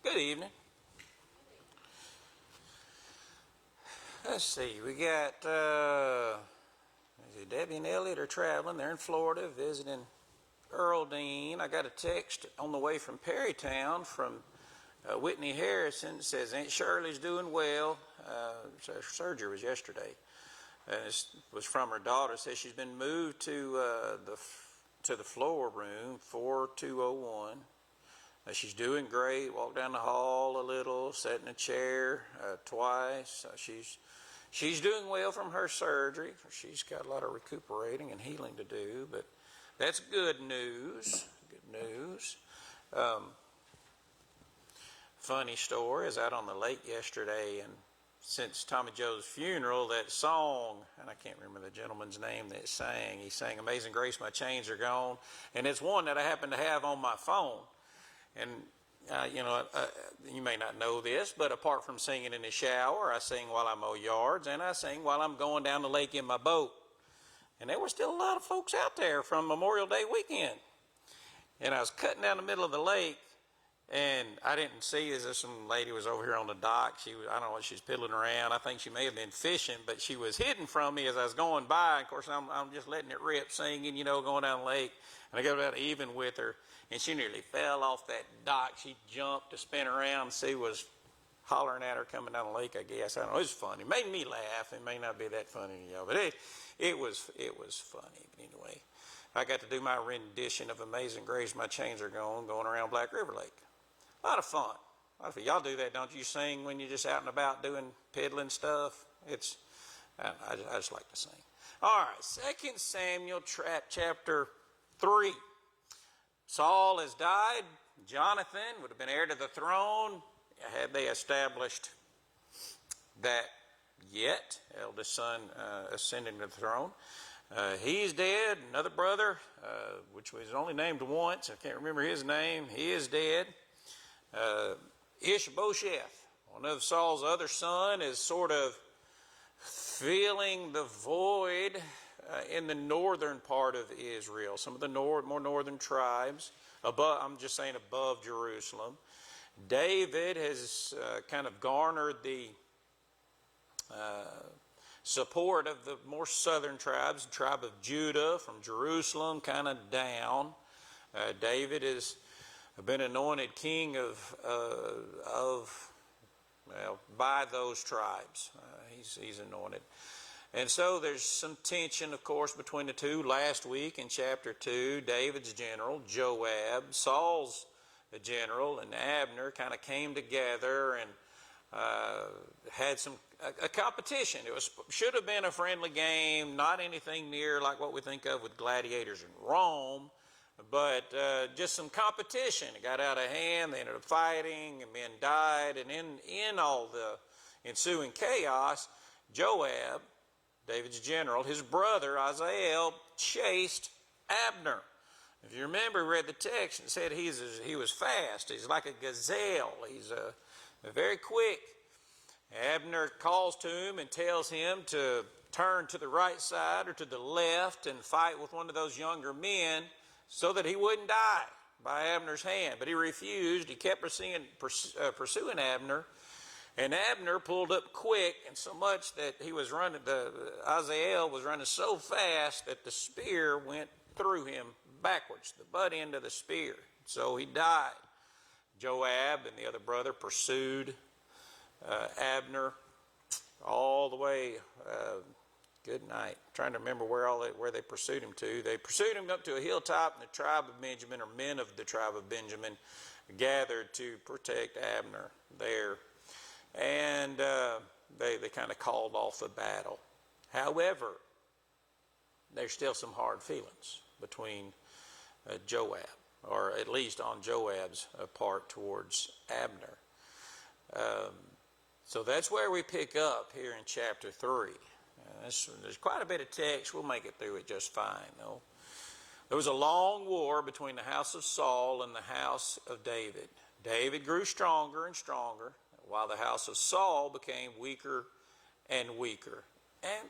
Good evening. Let's see, we got Debbie and Elliot are traveling. They're in Florida visiting Earl Dean. I got a text on the way from Perrytown from Whitney Harrison. It says Aunt Shirley's doing well. Her surgery was yesterday. It was from her daughter. It says she's been moved to the floor room 4201. She's doing great. Walked down the hall a little, sat in a chair twice. She's doing well from her surgery. She's got a lot of recuperating and healing to do, but that's good news. Good news. Funny story. I was out on the lake yesterday, and since Tommy Joe's funeral, that song, and I can't remember the gentleman's name that sang. He sang "Amazing Grace, My Chains Are Gone," and it's one that I happen to have on my phone. And, you may not know this, but apart from singing in the shower, I sing while I mow yards, and I sing while I'm going down the lake in my boat. And there were still a lot of folks out there from Memorial Day weekend. And I was cutting down the middle of the lake, and I didn't see as if some lady was over here on the dock. I don't know what she was piddling around. I think she may have been fishing, but she was hidden from me as I was going by. Of course, I'm just letting it rip, singing, going down the lake. And I got about even with her. And she nearly fell off that dock. She jumped to spin around. Sue was hollering at her coming down the lake, I guess. I don't know. It was funny. It made me laugh. It may not be that funny to y'all, but it was funny. But anyway, I got to do my rendition of "Amazing Grace, My Chains Are Gone," going around Black River Lake. A lot of fun. Y'all do that, don't you? Sing when you're just out and about doing peddling stuff? I just like to sing. All right, 2 Samuel chapter 3. Saul has died. Jonathan would have been heir to the throne had they established that yet. Eldest son ascending to the throne. He's dead. Another brother, which was only named once, I can't remember his name, he is dead. Ishbosheth, one of Saul's other son, is sort of filling the void in the northern part of Israel, some of the more northern tribes, I'm just saying above Jerusalem. David has kind of garnered the support of the more southern tribes, the tribe of Judah from Jerusalem kind of down. David has been anointed king by those tribes. He's anointed. And so there's some tension, of course, between the two. Last week in chapter 2, David's general, Joab, Saul's general, and Abner kind of came together and had a competition. Should have been a friendly game, not anything near like what we think of with gladiators in Rome, but just some competition. It got out of hand. They ended up fighting, and men died. And in all the ensuing chaos, Joab, David's general, his brother Azael, chased Abner. If you remember, we read the text and said he was fast. He's like a gazelle. He's very quick. Abner calls to him and tells him to turn to the right side or to the left and fight with one of those younger men so that he wouldn't die by Abner's hand. But he refused. He kept pursuing Abner. And Abner pulled up quick, and so much that he was running, Azael was running so fast that the spear went through him backwards, the butt end of the spear. So he died. Joab and the other brother pursued Abner all the way. Good night. I'm trying to remember where they pursued him to. They pursued him up to a hilltop, and the tribe of Benjamin, or men of the tribe of Benjamin, gathered to protect Abner there. And they kind of called off the battle. However, there's still some hard feelings between Joab, or at least on Joab's part towards Abner. So that's where we pick up here in chapter 3. There's quite a bit of text. We'll make it through it just fine, though. There was a long war between the house of Saul and the house of David. David grew stronger and stronger, while the house of Saul became weaker and weaker. And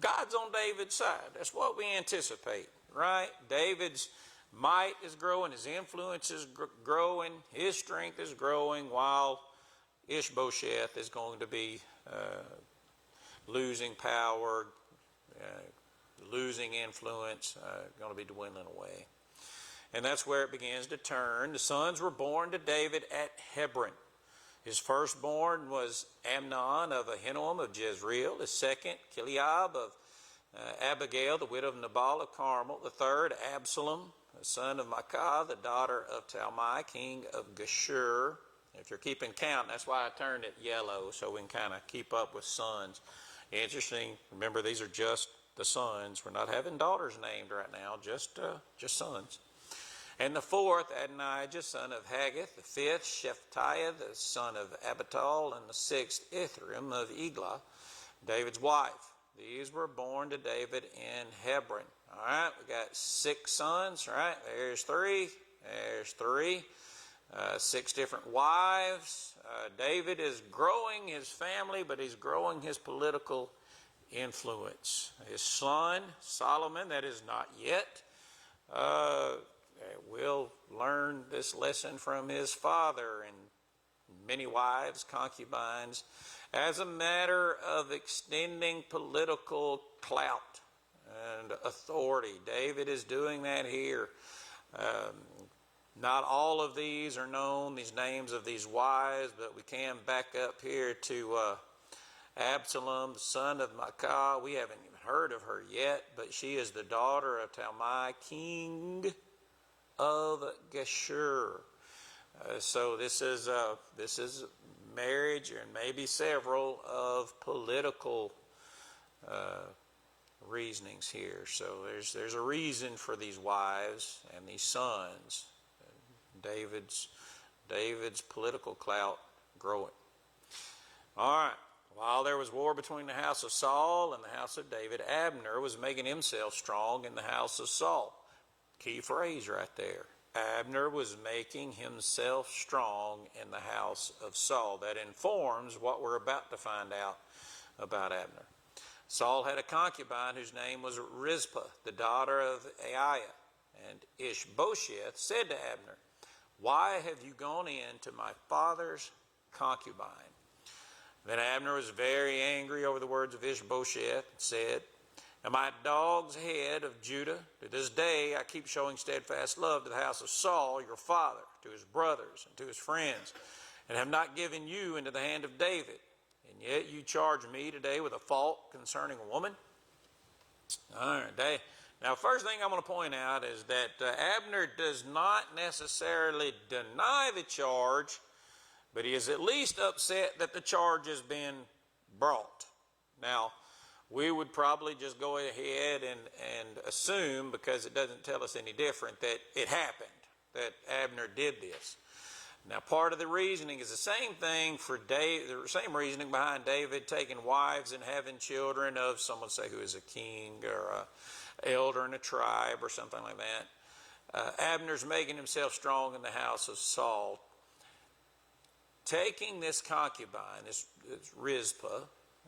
God's on David's side. That's what we anticipate, right? David's might is growing, his influence is growing, his strength is growing, while Ishbosheth is going to be losing power, losing influence, going to be dwindling away. And that's where it begins to turn. The sons were born to David at Hebron. His firstborn was Amnon of Ahinoam of Jezreel. The second, Chileab of Abigail, the widow of Nabal of Carmel. The third, Absalom, the son of Maacah, the daughter of Talmai, king of Geshur. If you're keeping count, that's why I turned it yellow, so we can kind of keep up with sons. Interesting. Remember, these are just the sons. We're not having daughters named right now, just sons. And the fourth, Adonijah, son of Haggith. The fifth, Shephatiah, the son of Abital. And the sixth, Ithream of Eglah, David's wife. These were born to David in Hebron. All right, we got 6 sons. All right, there's 3. There's 3. 6 different wives. David is growing his family, but he's growing his political influence. His son, Solomon, that is not yet, will learn this lesson from his father, and many wives, concubines, as a matter of extending political clout and authority. David is doing that here. Not all of these are known, these names of these wives, but we can back up here to Absalom, the son of Maacah. We haven't even heard of her yet, but she is the daughter of Talmai, king of Geshur. So this is marriage, and maybe several of political reasonings here. So there's a reason for these wives and these sons. David's political clout growing. All right. While there was war between the house of Saul and the house of David, Abner was making himself strong in the house of Saul. Key phrase right there. Abner was making himself strong in the house of Saul. That informs what we're about to find out about Abner. Saul had a concubine whose name was Rizpah, the daughter of Aiah. And Ishbosheth said to Abner, "Why have you gone in to my father's concubine?" Then Abner was very angry over the words of Ishbosheth and said, "Am I a dog's head of Judah? To this day I keep showing steadfast love to the house of Saul, your father, to his brothers, and to his friends, and have not given you into the hand of David. And yet you charge me today with a fault concerning a woman?" All right. Now, first thing I'm going to point out is that Abner does not necessarily deny the charge, but he is at least upset that the charge has been brought. Now, we would probably just go ahead and assume, because it doesn't tell us any different, that it happened, that Abner did this. Now, part of the reasoning is the same thing for David, the same reasoning behind David taking wives and having children of someone, say, who is a king or an elder in a tribe or something like that. Abner's making himself strong in the house of Saul. Taking this concubine, this Rizpah,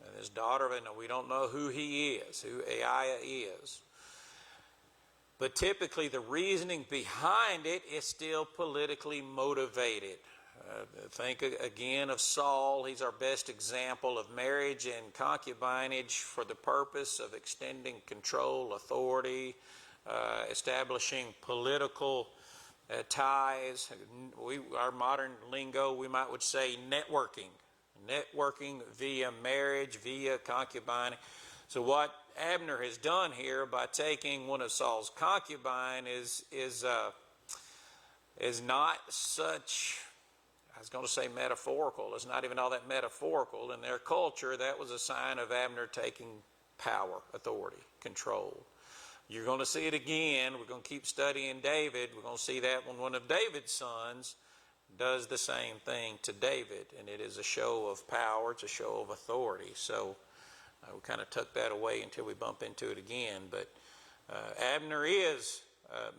and his daughter, we don't know who he is, who Aiah is. But typically the reasoning behind it is still politically motivated. Think again of Saul. He's our best example of marriage and concubinage for the purpose of extending control, authority, establishing political ties. Our modern lingo, we would say networking via marriage, via concubine. So what Abner has done here by taking one of Saul's concubine is not such, I was going to say metaphorical. It's not even all that metaphorical. In their culture, that was a sign of Abner taking power, authority, control. You're going to see it again. We're going to keep studying David. We're going to see that when one of David's sons does the same thing to David, and it is a show of power. It's a show of authority. So we kind of tuck that away until we bump into it again. But Abner is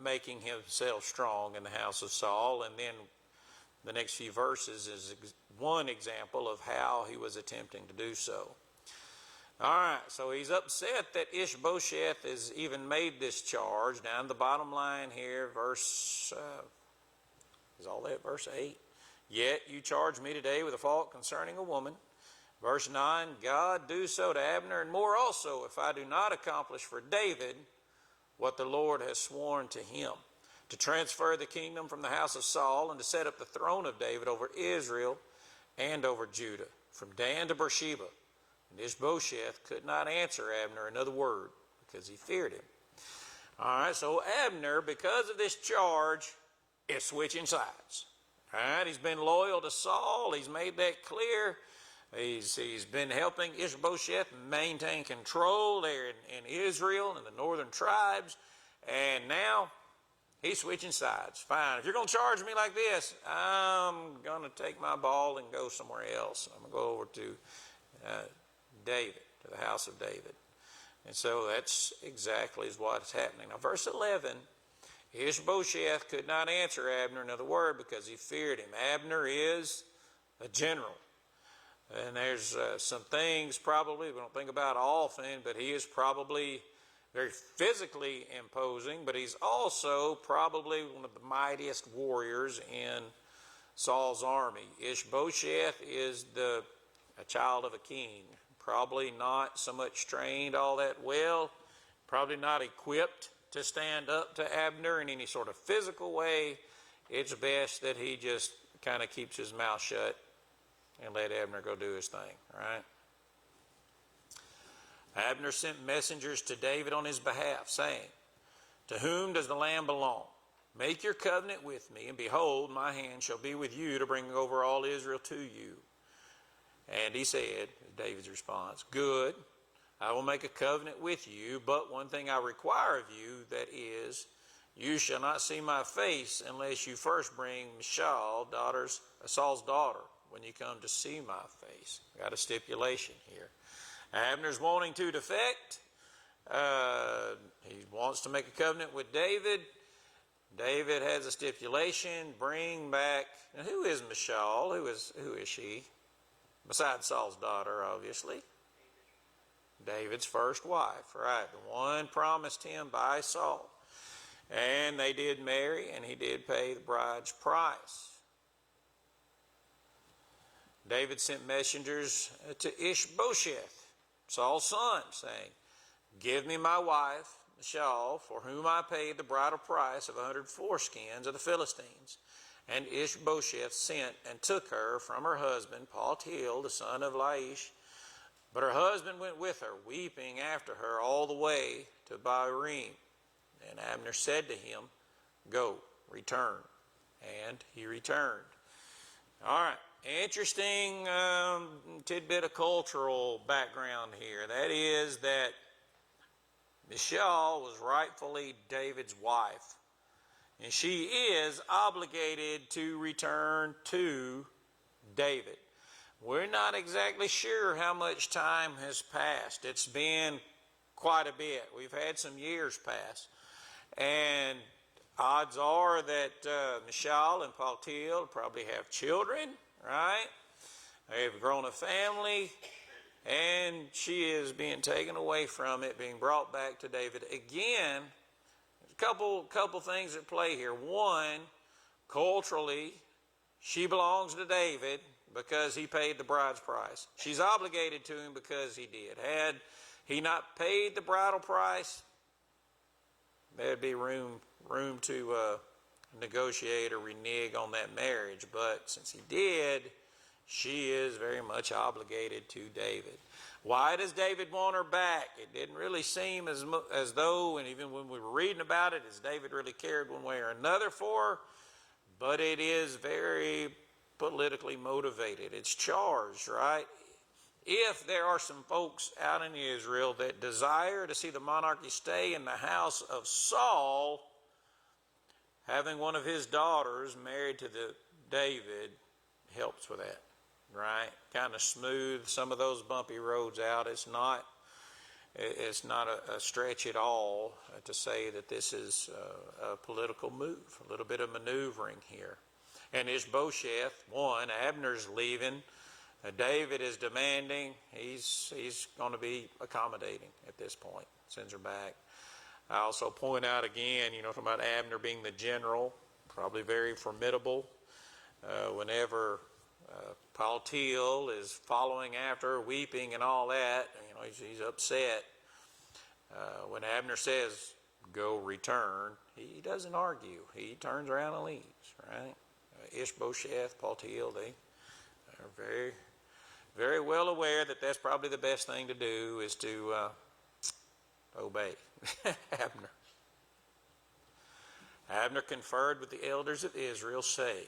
making himself strong in the house of Saul, and then the next few verses is one example of how he was attempting to do so. All right, so he's upset that Ishbosheth has even made this charge. Down the bottom line here, verse 8. Yet you charge me today with a fault concerning a woman. Verse 9, God do so to Abner, and more also, if I do not accomplish for David what the Lord has sworn to him, to transfer the kingdom from the house of Saul and to set up the throne of David over Israel and over Judah, from Dan to Beersheba. And Ishbosheth could not answer Abner another word because he feared him. All right, so Abner, because of this charge, is switching sides. All right, he's been loyal to Saul. He's made that clear. He's been helping Ishbosheth maintain control there in Israel and the northern tribes. And now he's switching sides. Fine, if you're going to charge me like this, I'm going to take my ball and go somewhere else. I'm going to go over to David, to the house of David. And so that's exactly what's happening. Now, verse 11, Ishbosheth could not answer Abner another word because he feared him. Abner is a general. And there's some things probably we don't think about often, but he is probably very physically imposing, but he's also probably one of the mightiest warriors in Saul's army. Ishbosheth is a child of a king, probably not so much trained all that well, probably not equipped to stand up to Abner in any sort of physical way. It's best that he just kind of keeps his mouth shut and let Abner go do his thing, right? Abner sent messengers to David on his behalf, saying, to whom does the land belong? Make your covenant with me, and behold, my hand shall be with you to bring over all Israel to you. And he said, David's response, good, I will make a covenant with you, but one thing I require of you, that is, you shall not see my face unless you first bring Michal, Saul's daughter, when you come to see my face. Got a stipulation here. Abner's wanting to defect. He wants to make a covenant with David. David has a stipulation. Bring back. Now, who is Michal? Who is she? Besides Saul's daughter, obviously. David's first wife, right? The one promised him by Saul. And they did marry, and he did pay the bride's price. David sent messengers to Ishbosheth, Saul's son, saying, give me my wife, Michal, for whom I paid the bridal price of 100 foreskins of the Philistines. And Ishbosheth sent and took her from her husband, Paltiel, the son of Laish. But her husband went with her, weeping after her all the way to Bahurim. And Abner said to him, go, return. And he returned. All right. Interesting tidbit of cultural background here. That is that Michal was rightfully David's wife. And she is obligated to return to David. We're not exactly sure how much time has passed. It's been quite a bit. We've had some years pass. And odds are that Michal and Paltiel probably have children. Right? They have grown a family, and she is being taken away from it, being brought back to David. Again, there's a couple things at play here. One, culturally, she belongs to David because he paid the bride's price. She's obligated to him because he did. Had he not paid the bridal price, there'd be room to negotiate or renege on that marriage, but since he did, she is very much obligated to David. Why does David want her back? It didn't really seem as though, and even when we were reading about it, as David really cared one way or another for her, but it is very politically motivated. It's charged, right? If there are some folks out in Israel that desire to see the monarchy stay in the house of Saul, having one of his daughters married to David helps with that, right? Kind of smooth some of those bumpy roads out. It's not a stretch at all to say that this is a political move, a little bit of maneuvering here. And Ishbosheth, Abner's leaving David is demanding. He's going to be accommodating at this point. Sends her back. I also point out again, talking about Abner being the general, probably very formidable. Whenever Paltiel is following after her, weeping and all that, he's upset. When Abner says, go return, he doesn't argue. He turns around and leaves, right? Ishbosheth, Paltiel, they are very, very well aware that that's probably the best thing to do, is to obey Abner. Abner conferred with the elders of Israel, saying,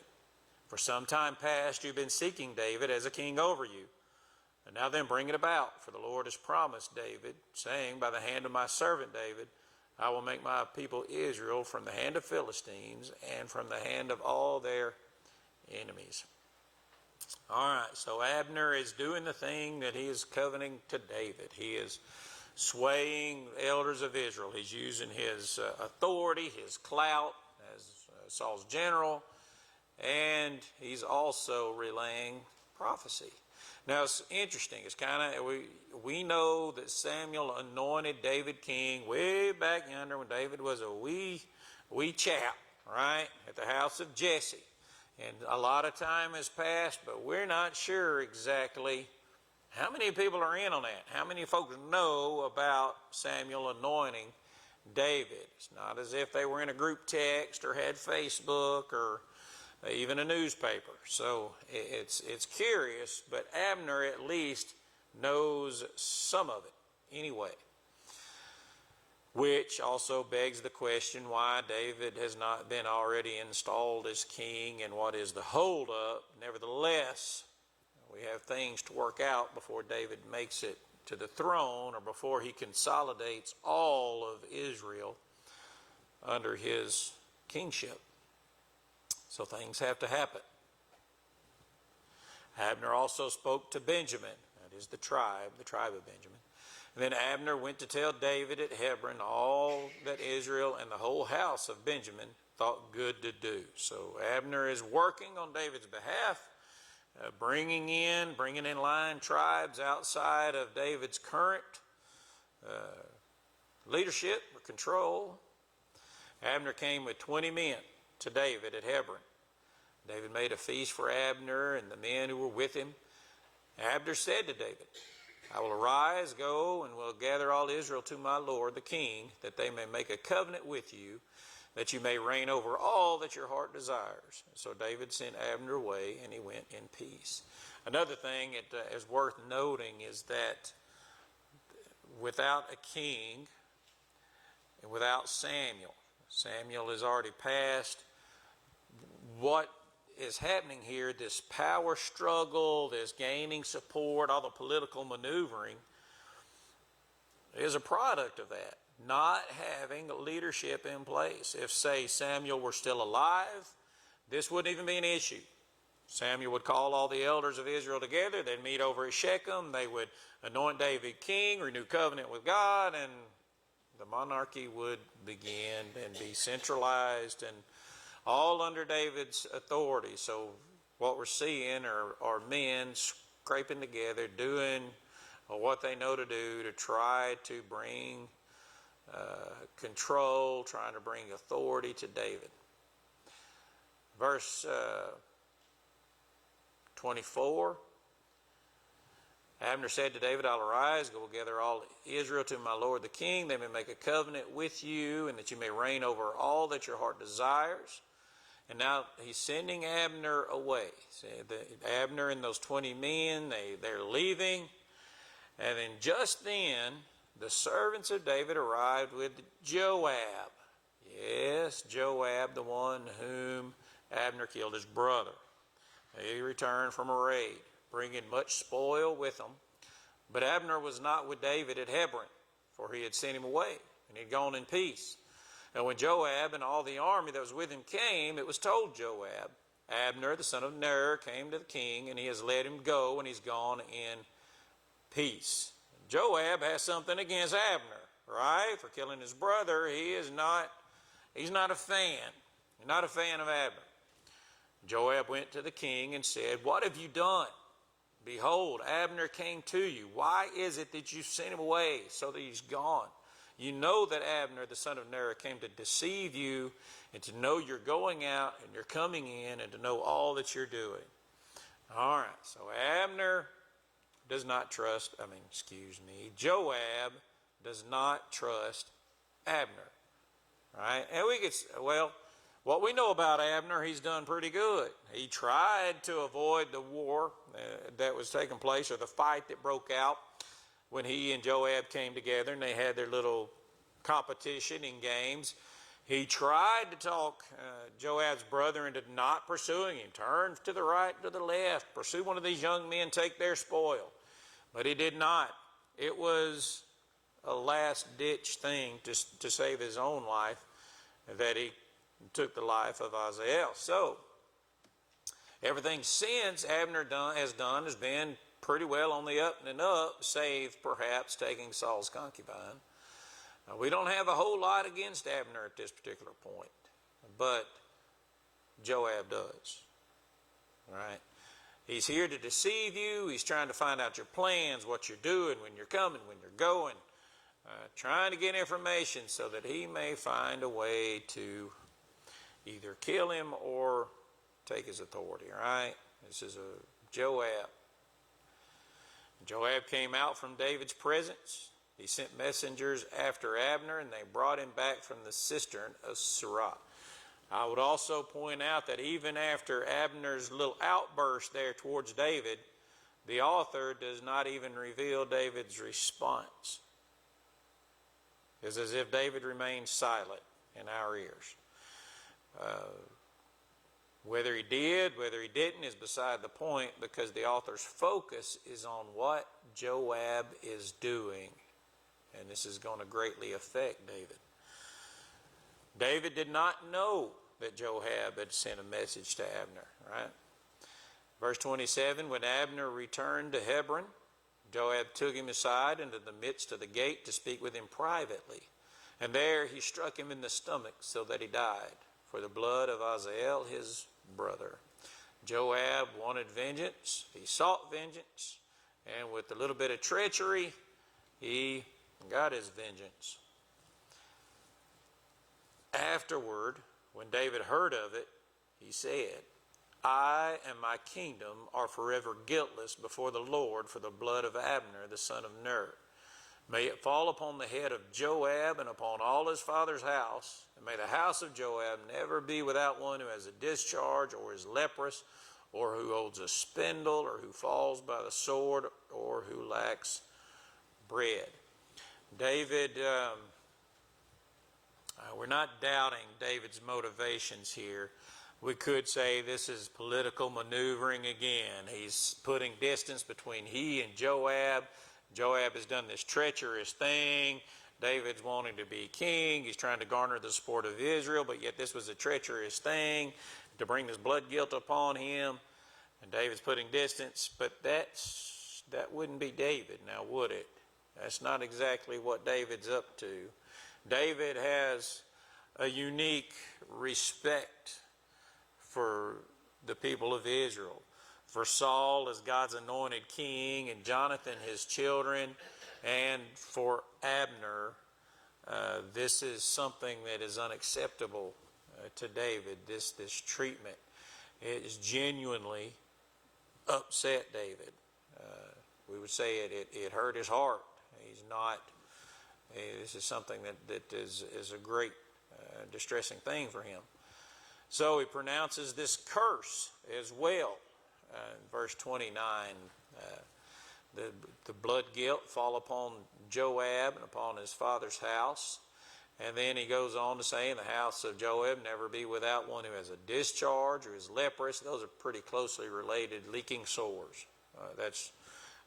for some time past you've been seeking David as a king over you. And now then bring it about, for the Lord has promised David, saying, by the hand of my servant David, I will make my people Israel from the hand of Philistines and from the hand of all their enemies. All right, so Abner is doing the thing that he is covenanting to David. He is swaying the elders of Israel. He's using his authority, his clout as Saul's general, and he's also relaying prophecy. Now it's interesting. It's kind of, we know that Samuel anointed David king way back yonder when David was a wee chap, right, at the house of Jesse. And a lot of time has passed, but we're not sure exactly how many people are in on that. How many folks know about Samuel anointing David? It's not as if they were in a group text or had Facebook or even a newspaper. So it's curious, but Abner at least knows some of it anyway. Which also begs the question why David has not been already installed as king and what is the holdup. Nevertheless, we have things to work out before David makes it to the throne or before he consolidates all of Israel under his kingship. So things have to happen. Abner also spoke to Benjamin, that is the tribe of Benjamin. And then Abner went to tell David at Hebron all that Israel and the whole house of Benjamin thought good to do. So Abner is working on David's behalf, bringing in line tribes outside of David's current leadership or control. Abner came with 20 men to David at Hebron. David made a feast for Abner and the men who were with him. Abner said to David, I will arise, go, and will gather all Israel to my Lord the king, that they may make a covenant with you, that you may reign over all that your heart desires. So David sent Abner away, and he went in peace. Another thing that is worth noting is that without a king and without Samuel has already passed. What is happening here, this power struggle, this gaining support, all the political maneuvering, is a product of that. Not having leadership in place. If, say, Samuel were still alive, this wouldn't even be an issue. Samuel would call all the elders of Israel together. They'd meet over at Shechem. They would anoint David king, renew covenant with God, and the monarchy would begin and be centralized and all under David's authority. So what we're seeing are men scraping together, doing what they know to do to try to bring control, trying to bring authority to David. Verse 24, Abner said to David, I'll arise, go gather all Israel to my Lord the king. They may make a covenant with you, and that you may reign over all that your heart desires. And now he's sending Abner away. See, Abner and those 20 men, they're leaving. And then just then, the servants of David arrived with Joab. Yes, Joab, the one whom Abner killed, his brother. He returned from a raid, bringing much spoil with him. But Abner was not with David at Hebron, for he had sent him away, and he had gone in peace. And when Joab and all the army that was with him came, it was told Joab, Abner, the son of Ner, came to the king, and he has let him go, and he's gone in peace. Joab has something against Abner, right? For killing his brother. He's not a fan. He's not a fan of Abner. Joab went to the king and said, what have you done? Behold, Abner came to you. Why is it that you sent him away so that he's gone? You know that Abner, the son of Ner, came to deceive you and to know you're going out and you're coming in and to know all that you're doing. All right, so Abner does not trust, Joab does not trust Abner. Right? And we could, well, what we know about Abner, he's done pretty good. He tried to avoid the war that was taking place, or the fight that broke out when he and Joab came together and they had their little competition in games. He tried to talk Joab's brother into not pursuing him. Turn to the right, to the left. Pursue one of these young men, take their spoil. But he did not. It was a last-ditch thing to save his own life that he took the life of Azael. So, everything since Abner has done has been pretty well on the up and up, save perhaps taking Saul's concubine. Now, we don't have a whole lot against Abner at this particular point, but Joab does. All right? He's here to deceive you. He's trying to find out your plans, what you're doing, when you're coming, when you're going, trying to get information so that he may find a way to either kill him or take his authority. All right? This is a Joab. Joab came out from David's presence. He sent messengers after Abner, and they brought him back from the cistern of Sirah. I would also point out that even after Abner's little outburst there towards David, the author does not even reveal David's response. It's as if David remained silent in our ears. Whether he did, whether he didn't is beside the point, because the author's focus is on what Joab is doing. And this is going to greatly affect David. David did not know that Joab had sent a message to Abner, right? Verse 27, when Abner returned to Hebron, Joab took him aside into the midst of the gate to speak with him privately. And there he struck him in the stomach so that he died, for the blood of Azael, his brother. Joab wanted vengeance. He sought vengeance. And with a little bit of treachery, he got his vengeance. Afterward, when David heard of it, he said, I and my kingdom are forever guiltless before the Lord for the blood of Abner, the son of Ner. May it fall upon the head of Joab and upon all his father's house, and may the house of Joab never be without one who has a discharge, or is leprous, or who holds a spindle, or who falls by the sword, or who lacks bread. David, we're not doubting David's motivations here. We could say this is political maneuvering again. He's putting distance between he and Joab. Joab has done this treacherous thing. David's wanting to be king. He's trying to garner the support of Israel, but yet this was a treacherous thing to bring this blood guilt upon him. And David's putting distance, but that wouldn't be David now, would it? That's not exactly what David's up to. David has a unique respect for the people of Israel, for Saul as God's anointed king, and Jonathan his children, and for Abner. This is something that is unacceptable to David, this treatment. It has genuinely upset David. We would say it hurt his heart. This is something that is a great distressing thing for him. So he pronounces this curse as well. Verse 29, the blood guilt fall upon Joab and upon his father's house. And then he goes on to say, in the house of Joab never be without one who has a discharge or is leprous. Those are pretty closely related, leaking sores. That's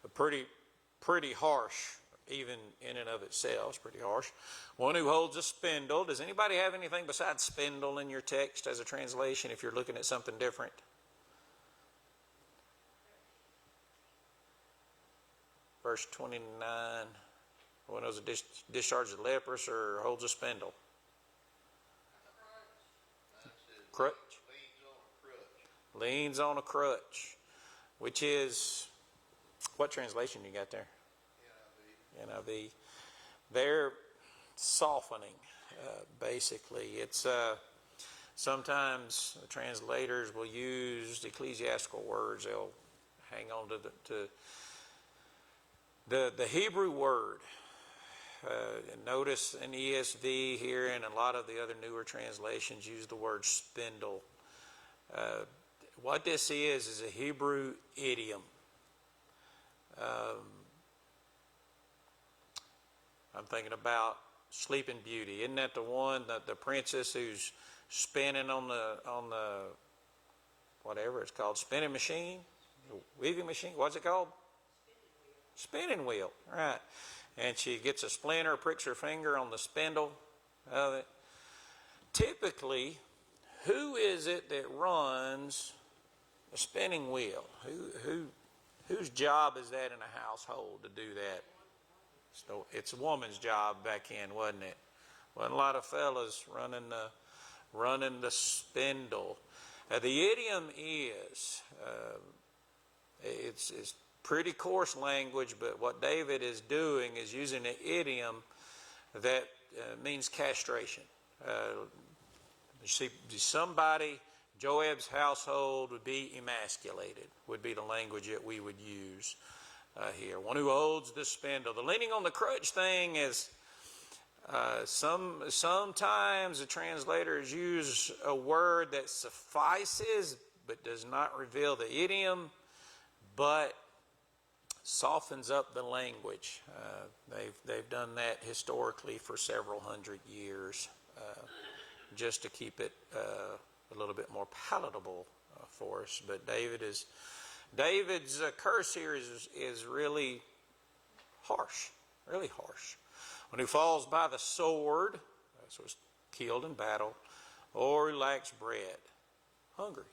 a pretty harsh, even in and of itself. It's pretty harsh. One who holds a spindle. Does anybody have anything besides spindle in your text as a translation if you're looking at something different? Verse 29, one who has a discharge of leprous or holds a spindle. Crutch. Leans on a crutch. Which is What translation you got there? NIV. They're softening, basically. It's sometimes the translators will use ecclesiastical words. They'll hang on to the Hebrew word. Notice in ESV here and a lot of the other newer translations use the word spindle. What this is a Hebrew idiom. I'm thinking about Sleeping Beauty. Isn't that the one, the princess who's spinning on the whatever it's called, spinning machine, weaving machine? What's it called? Spinning wheel. Right. And she gets a splinter, pricks her finger on the spindle of it. Typically, who is it that runs a spinning wheel? Whose job is that in a household to do that? So it's a woman's job back in, wasn't it? Wasn't a lot of fellas running the spindle. The idiom is it's pretty coarse language, but what David is doing is using an idiom that means castration. You see, somebody, Joab's household would be emasculated, would be the language that we would use here. One who holds the spindle. The leaning on the crutch thing is sometimes the translators use a word that suffices but does not reveal the idiom, but softens up the language. They've done that historically for several hundred years, just to keep it a little bit more palatable for us. But David's curse here is really harsh, really harsh. One who falls by the sword, so is killed in battle, or who lacks bread, hungry.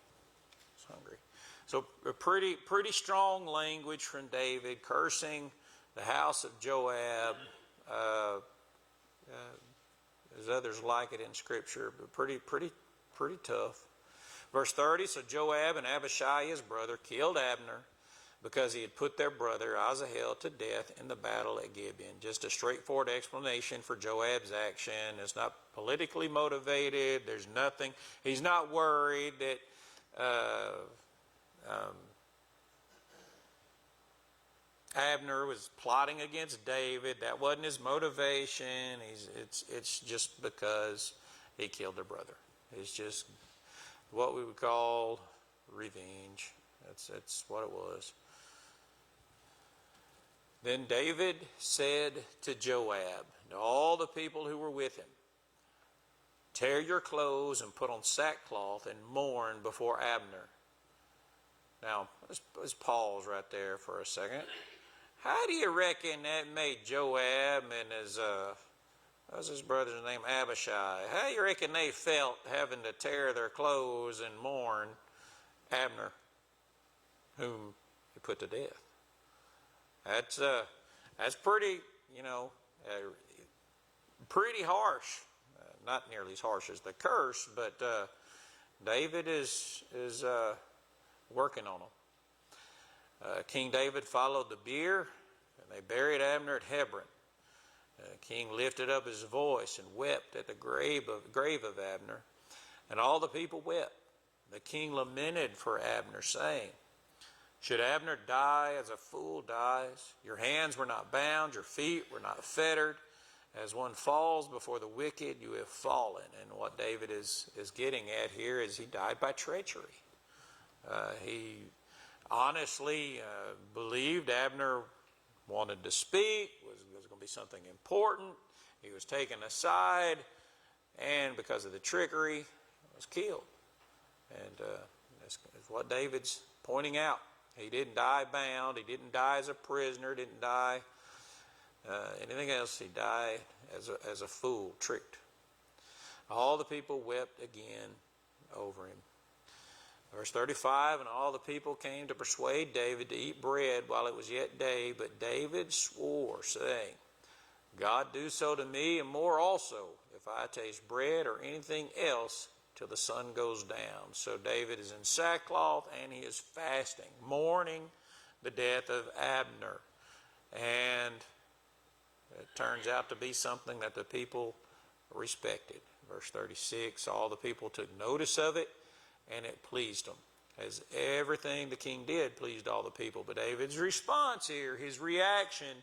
It's hungry. So a pretty strong language from David, cursing the house of Joab. There's others like it in Scripture, but pretty tough. Verse 30, so Joab and Abishai, his brother, killed Abner because he had put their brother Asahel to death in the battle at Gibeon. Just a straightforward explanation for Joab's action. It's not politically motivated. There's nothing. He's not worried that Abner was plotting against David. That wasn't his motivation. It's just because he killed their brother. It's just what we would call revenge. That's what it was. Then David said to Joab, to all the people who were with him, tear your clothes and put on sackcloth and mourn before Abner. Now, let's pause right there for a second. How do you reckon that made Joab and what was his brother's name, Abishai? How do you reckon they felt having to tear their clothes and mourn Abner, whom he put to death? That's pretty, pretty harsh. Not nearly as harsh as the curse, but David is working on them. King David followed the bier, and they buried Abner at Hebron. The king lifted up his voice and wept at the grave of Abner, and all the people wept. The king lamented for Abner, saying, should Abner die as a fool dies? Your hands were not bound, your feet were not fettered. As one falls before the wicked, you have fallen. And what David is getting at here is he died by treachery. He honestly believed Abner wanted to speak, was going to be something important. He was taken aside, and because of the trickery, was killed. And that's what David's pointing out. He didn't die bound. He didn't die as a prisoner. Didn't die anything else. He died as a fool, tricked. All the people wept again over him. Verse 35, and all the people came to persuade David to eat bread while it was yet day. But David swore, saying, God do so to me, and more also, if I taste bread or anything else till the sun goes down. So David is in sackcloth, and he is fasting, mourning the death of Abner. And it turns out to be something that the people respected. Verse 36, all the people took notice of it, and it pleased them. As everything the king did pleased all the people. But David's response here, his reaction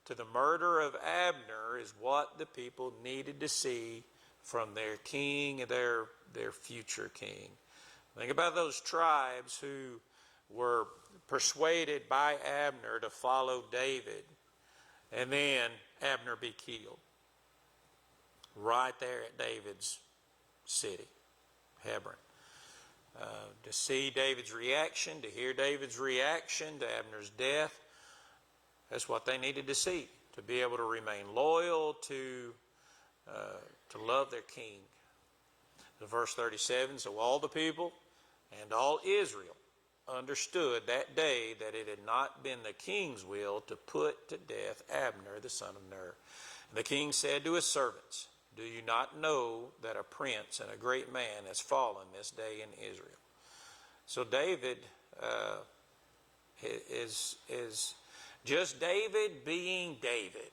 to the murder of Abner, is what the people needed to see from their king and their future king. Think about those tribes who were persuaded by Abner to follow David, and then Abner be killed right there at David's city, Hebron. To see David's reaction, to hear David's reaction to Abner's death, that's what they needed to see, to be able to remain loyal, to love their king. In verse 37, so all the people and all Israel understood that day that it had not been the king's will to put to death Abner, the son of Ner. And the king said to his servants, do you not know that a prince and a great man has fallen this day in Israel? So David is just David being David,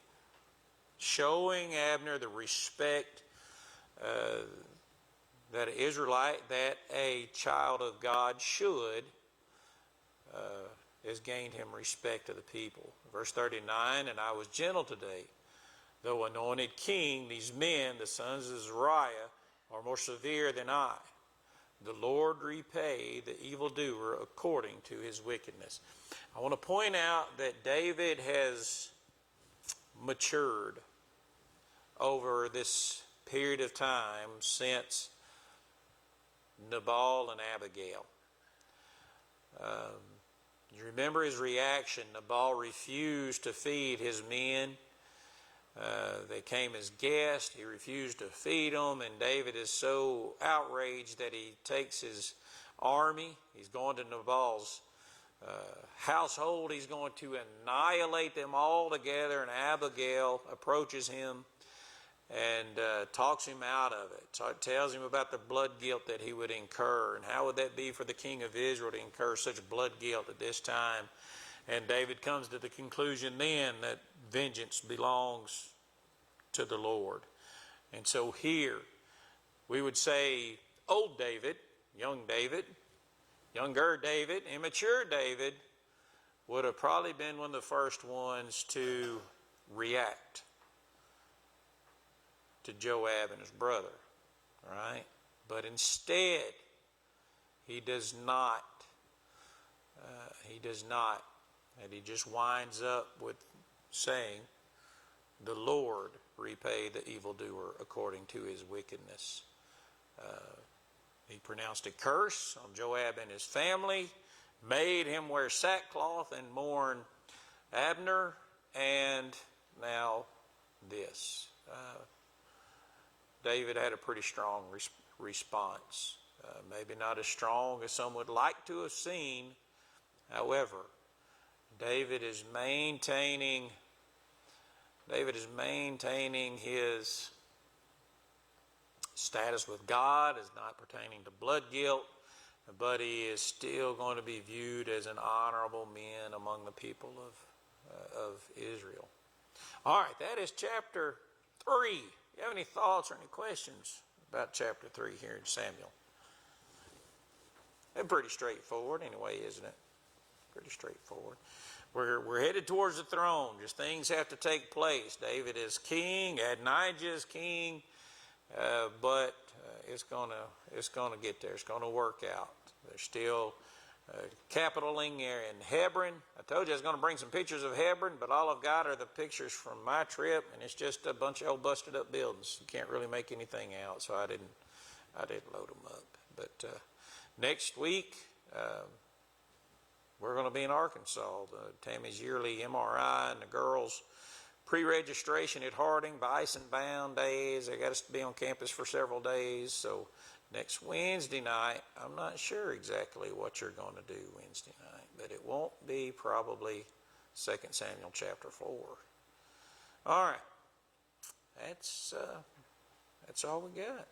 showing Abner the respect that an Israelite, that a child of God should, has gained him respect of the people. Verse 39, and I was gentle today, though anointed king, these men, the sons of Zeruiah, are more severe than I. The Lord repay the evildoer according to his wickedness. I want to point out that David has matured over this period of time since Nabal and Abigail. You remember his reaction. Nabal refused to feed his men. They came as guests. He refused to feed them, and David is so outraged that he takes his army. He's going to Nabal's household. He's going to annihilate them all together, and Abigail approaches him and talks him out of it. So it tells him about the blood guilt that he would incur, and how would that be for the king of Israel to incur such blood guilt at this time. And David comes to the conclusion then that vengeance belongs to the Lord. And so here we would say old David, younger David, immature David would have probably been one of the first ones to react to Joab and his brother, right? But instead, he does not. And he just winds up with saying, the Lord repay the evildoer according to his wickedness. He pronounced a curse on Joab and his family, made him wear sackcloth and mourn Abner, and now this. David had a pretty strong response. Maybe not as strong as some would like to have seen. However, David is maintaining his status with God as not pertaining to blood guilt, but he is still going to be viewed as an honorable man among the people of Israel. All right, that is chapter 3. You have any thoughts or any questions about chapter 3 here in Samuel? It's pretty straightforward anyway, isn't it? Pretty straightforward. We're headed towards the throne. Just things have to take place. David is king. Adonijah is king. But it's gonna get there. It's gonna work out. They're still capitaling here in Hebron. I told you I was going to bring some pictures of Hebron, but all I've got are the pictures from my trip, and it's just a bunch of old busted up buildings. You can't really make anything out, so I didn't load them up. But next week we're going to be in Arkansas. Tammy's yearly MRI and the girls' pre-registration at Harding, Bison Bound days. They got us to be on campus for several days. So next Wednesday night, I'm not sure exactly what you're going to do Wednesday night, but it won't be probably 2 Samuel chapter 4. All right, that's all we got.